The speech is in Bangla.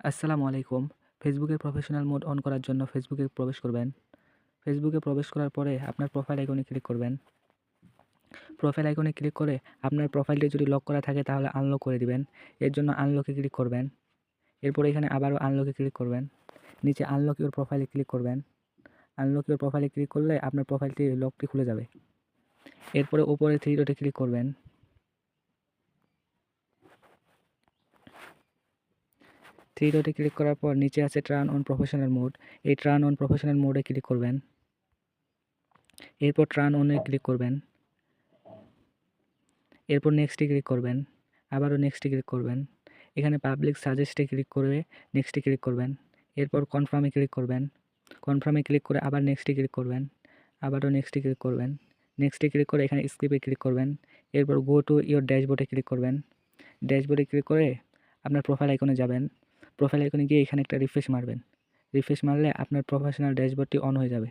আসসালামু আলাইকুম। ফেসবুকের প্রফেশনাল মোড অন করার জন্য ফেসবুকে প্রবেশ করবেন। ফেসবুকে প্রবেশ করার পরে আপনার প্রোফাইল আইকনে ক্লিক করবেন। প্রোফাইল আইকনে ক্লিক করে আপনার প্রোফাইলটি যদি লক করা থাকে তাহলে আনলক করে দিবেন। এর জন্য আনলকে ক্লিক করবেন। এরপরে এখানে আবারও আনলকে ক্লিক করবেন। নিচে আনলক ইওর প্রোফাইলে ক্লিক করবেন। আনলক ইওর প্রোফাইলে ক্লিক করলে আপনার প্রোফাইলটির লকটি খুলে যাবে। এরপরে উপরে 3 ডটে ক্লিক করবেন। 3 ডটে ক্লিক করার পর নিচে আছে টার্ন অন প্রফেশনাল মোড। এই টার্ন অন প্রফেশনাল মোডে ক্লিক করবেন। এরপর টার্ন অনে ক্লিক করবেন। এরপর নেক্সটে ক্লিক করবেন। আবারও নেক্সটে ক্লিক করবেন। এখানে পাবলিক সাজেস্টে ক্লিক করে নেক্সটে ক্লিক করবেন। এরপর কনফার্মে ক্লিক করবেন। কনফার্মে ক্লিক করে আবার নেক্সটে ক্লিক করবেন। আবারও নেক্সটে ক্লিক করবেন। নেক্সটে ক্লিক করে এখানে স্কিপে ক্লিক করবেন। এরপর গো টু ইওর ড্যাশবোর্ডে ক্লিক করবেন। ড্যাশবোর্ডে ক্লিক করে আপনার প্রোফাইল আইকনে যাবেন। প্রোফাইল আইকনে গিয়ে এখানে একটা রিফ্রেশ মারবেন। রিফ্রেশ মারলে আপনার প্রফেশনাল ড্যাশবোর্ডটি অন হয়ে যাবে।